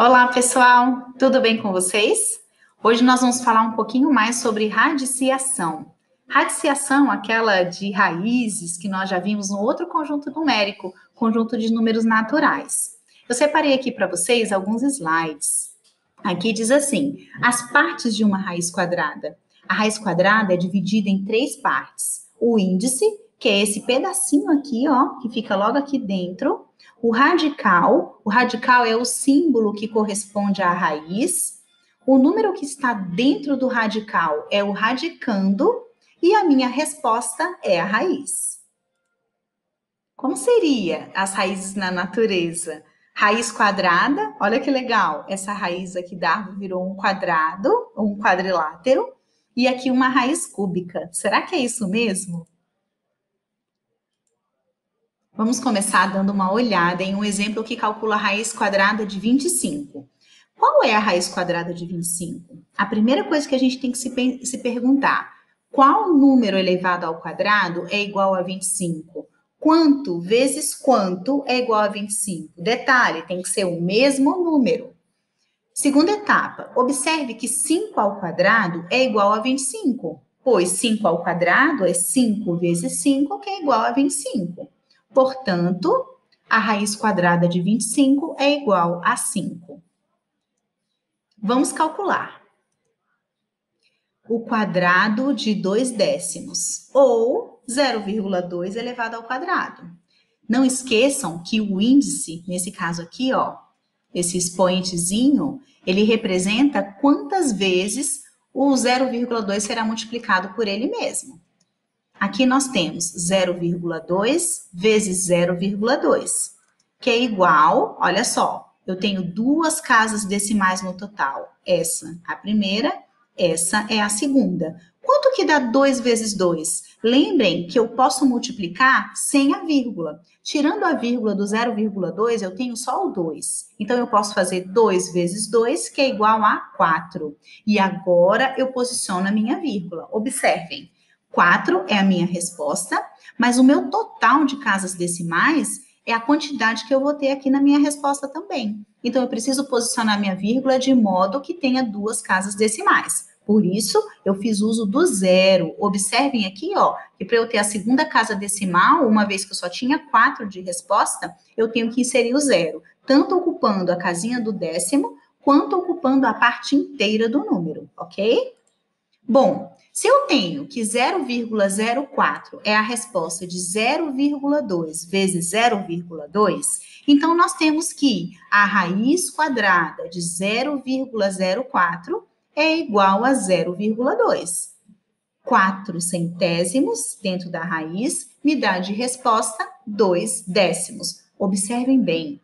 Olá, pessoal! Tudo bem com vocês? Hoje nós vamos falar um pouquinho mais sobre radiciação. Radiciação, aquela de raízes que nós já vimos no outro conjunto numérico, conjunto de números naturais. Eu separei aqui para vocês alguns slides. Aqui diz assim: as partes de uma raiz quadrada. A raiz quadrada é dividida em três partes. O índice, que é esse pedacinho aqui, ó, que fica logo aqui dentro. O radical é o símbolo que corresponde à raiz. O número que está dentro do radical é o radicando. E a minha resposta é a raiz. Como seria as raízes na natureza? Raiz quadrada, olha que legal, essa raiz aqui da árvore virou um quadrado, um quadrilátero, e aqui uma raiz cúbica. Será que é isso mesmo? Vamos começar dando uma olhada em um exemplo que calcula a raiz quadrada de 25. Qual é a raiz quadrada de 25? A primeira coisa que a gente tem que se perguntar, qual número elevado ao quadrado é igual a 25? Quanto vezes quanto é igual a 25? Detalhe, tem que ser o mesmo número. Segunda etapa, observe que 5 ao quadrado é igual a 25, pois 5 ao quadrado é 5 vezes 5, que é igual a 25. Portanto, a raiz quadrada de 25 é igual a 5. Vamos calcular. O quadrado de 2 décimos, ou 0,2 elevado ao quadrado. Não esqueçam que o índice, nesse caso aqui, ó, esse expoentezinho, ele representa quantas vezes o 0,2 será multiplicado por ele mesmo. Aqui nós temos 0,2 vezes 0,2, que é igual, olha só, eu tenho duas casas decimais no total. Essa a primeira, essa é a segunda. Quanto que dá 2 vezes 2? Lembrem que eu posso multiplicar sem a vírgula. Tirando a vírgula do 0,2, eu tenho só o 2. Então, eu posso fazer 2 vezes 2, que é igual a 4. E agora, eu posiciono a minha vírgula. Observem. 4 é a minha resposta, mas o meu total de casas decimais é a quantidade que eu vou ter aqui na minha resposta também. Então, eu preciso posicionar minha vírgula de modo que tenha duas casas decimais. Por isso, eu fiz uso do zero. Observem aqui, ó, que para eu ter a segunda casa decimal, uma vez que eu só tinha 4 de resposta, eu tenho que inserir o zero, tanto ocupando a casinha do décimo, quanto ocupando a parte inteira do número, ok? Bom, se eu tenho que 0,04 é a resposta de 0,2 vezes 0,2, então nós temos que a raiz quadrada de 0,04 é igual a 0,2. 4 centésimos dentro da raiz me dá de resposta 2 décimos. Observem bem,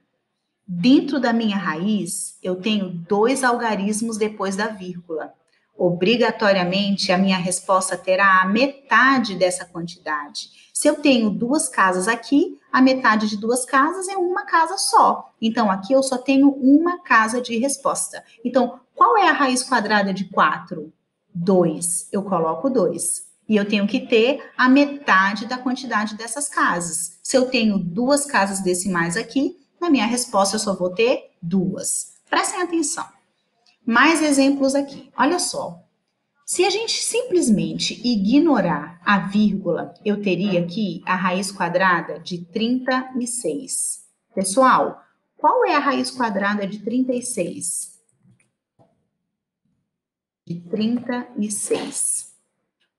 dentro da minha raiz eu tenho 2 algarismos depois da vírgula. Obrigatoriamente, a minha resposta terá a metade dessa quantidade. Se eu tenho duas casas aqui, a metade de duas casas é uma casa só. Então, aqui eu só tenho uma casa de resposta. Então, qual é a raiz quadrada de 4? 2. Eu coloco 2. E eu tenho que ter a metade da quantidade dessas casas. Se eu tenho duas casas decimais aqui, na minha resposta eu só vou ter duas. Prestem atenção. Mais exemplos aqui. Olha só. Se a gente simplesmente ignorar a vírgula, eu teria aqui a raiz quadrada de 36. Pessoal, qual é a raiz quadrada de 36? De 36.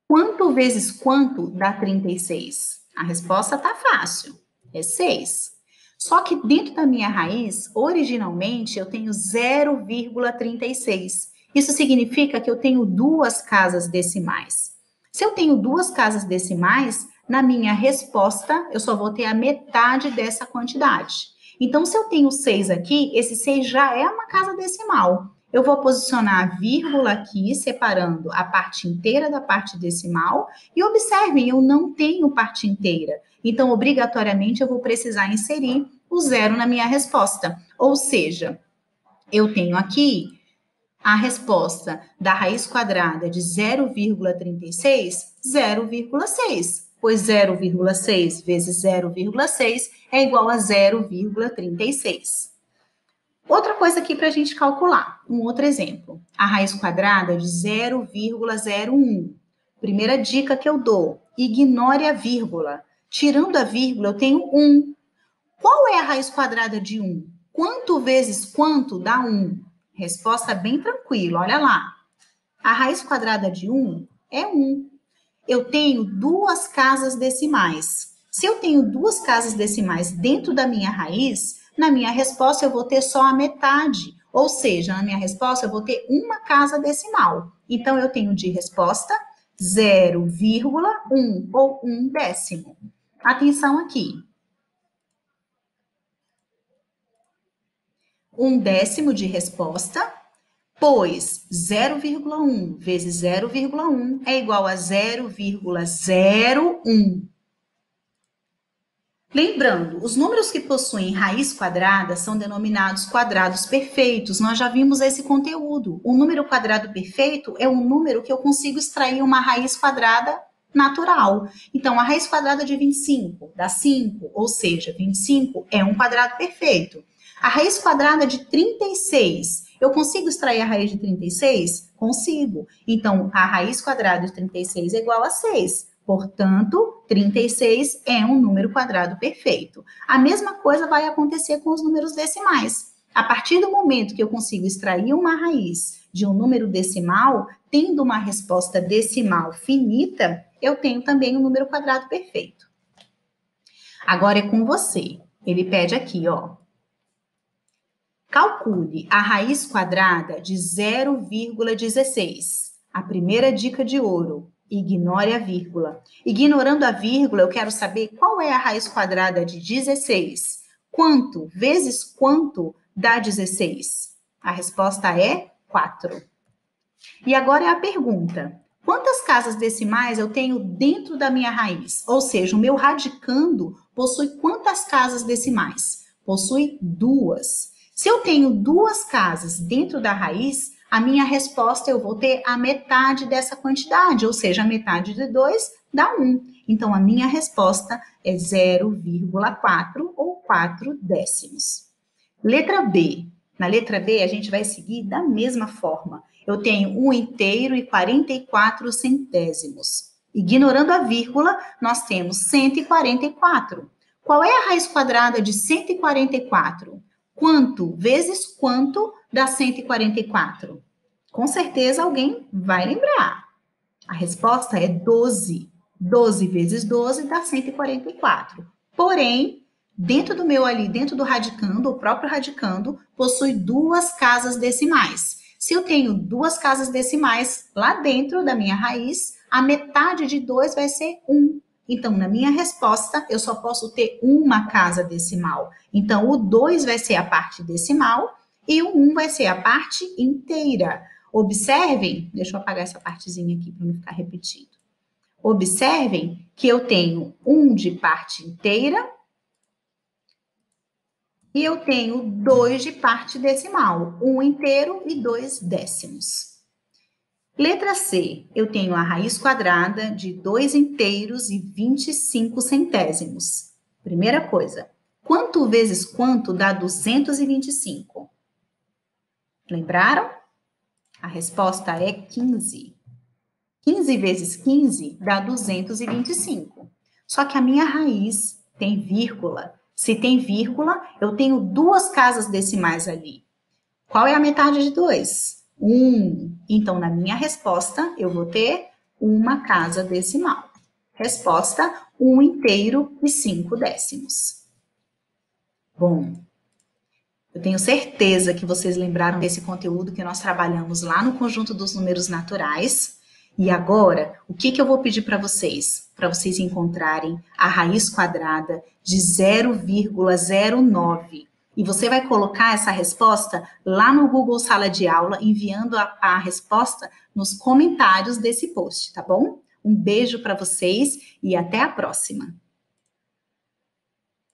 Quanto vezes quanto dá 36? A resposta está fácil. É 6. Só que dentro da minha raiz, originalmente, eu tenho 0,36. Isso significa que eu tenho duas casas decimais. Se eu tenho duas casas decimais, na minha resposta, eu só vou ter a metade dessa quantidade. Então, se eu tenho 6 aqui, esse 6 já é uma casa decimal. Eu vou posicionar a vírgula aqui, separando a parte inteira da parte decimal. E observem, eu não tenho parte inteira. Então, obrigatoriamente, eu vou precisar inserir o zero na minha resposta. Ou seja, eu tenho aqui a resposta da raiz quadrada de 0,36, 0,6. Pois 0,6 vezes 0,6 é igual a 0,36. Outra coisa aqui para a gente calcular, um outro exemplo. A raiz quadrada de 0,01. Primeira dica que eu dou, ignore a vírgula. Tirando a vírgula, eu tenho 1. Qual é a raiz quadrada de 1? Quanto vezes quanto dá 1? Resposta bem tranquila, olha lá. A raiz quadrada de 1 é 1. Eu tenho duas casas decimais. Se eu tenho duas casas decimais dentro da minha raiz, na minha resposta eu vou ter só a metade. Ou seja, na minha resposta eu vou ter uma casa decimal. Então, eu tenho de resposta 0,1 ou 1 décimo. Atenção aqui. 1 décimo de resposta, pois 0,1 vezes 0,1 é igual a 0,01. Lembrando, os números que possuem raiz quadrada são denominados quadrados perfeitos. Nós já vimos esse conteúdo. O número quadrado perfeito é um número que eu consigo extrair uma raiz quadrada natural. Então, a raiz quadrada de 25 dá 5, ou seja, 25 é um quadrado perfeito. A raiz quadrada de 36, eu consigo extrair a raiz de 36? Consigo. Então, a raiz quadrada de 36 é igual a 6. Portanto, 36 é um número quadrado perfeito. A mesma coisa vai acontecer com os números decimais. A partir do momento que eu consigo extrair uma raiz de um número decimal, tendo uma resposta decimal finita, eu tenho também um número quadrado perfeito. Agora é com você. Ele pede aqui, ó. Calcule a raiz quadrada de 0,16. A primeira dica de ouro. Ignore a vírgula. Ignorando a vírgula, eu quero saber qual é a raiz quadrada de 16. Quanto vezes quanto dá 16? A resposta é 4. E agora é a pergunta. Quantas casas decimais eu tenho dentro da minha raiz? Ou seja, o meu radicando possui quantas casas decimais? Possui 2. Se eu tenho 2 casas dentro da raiz, a minha resposta eu vou ter a metade dessa quantidade, ou seja, a metade de 2 dá 1. Então, a minha resposta é 0,4 ou 4 décimos. Letra B. Na letra B, a gente vai seguir da mesma forma. Eu tenho 1 inteiro e 44 centésimos. Ignorando a vírgula, nós temos 144. Qual é a raiz quadrada de 144? Quanto vezes quanto dá 144? Com certeza alguém vai lembrar. A resposta é 12. 12 vezes 12 dá 144. Porém, dentro do meu ali, dentro do radicando, o próprio radicando possui 2 casas decimais. Se eu tenho 2 casas decimais lá dentro da minha raiz, a metade de 2 vai ser 1. Então, na minha resposta, eu só posso ter uma casa decimal. Então, o 2 vai ser a parte decimal e o 1 vai ser a parte inteira. Observem, deixa eu apagar essa partezinha aqui para não ficar repetindo. Observem que eu tenho 1 de parte inteira e eu tenho 2 de parte decimal, 1 inteiro e 2 décimos. Letra C, eu tenho a raiz quadrada de 2 inteiros e 25 centésimos. Primeira coisa, quanto vezes quanto dá 225? Lembraram? A resposta é 15. 15 vezes 15 dá 225. Só que a minha raiz tem vírgula. Se tem vírgula, eu tenho 2 casas decimais ali. Qual é a metade de 2? 1. Então, na minha resposta, eu vou ter uma casa decimal. Resposta, 1 inteiro e 5 décimos. Bom, eu tenho certeza que vocês lembraram desse conteúdo que nós trabalhamos lá no conjunto dos números naturais. E agora, o que eu vou pedir para vocês? Para vocês encontrarem a raiz quadrada de 0,09. E você vai colocar essa resposta lá no Google Sala de Aula, enviando a resposta nos comentários desse post, tá bom? Um beijo para vocês e até a próxima!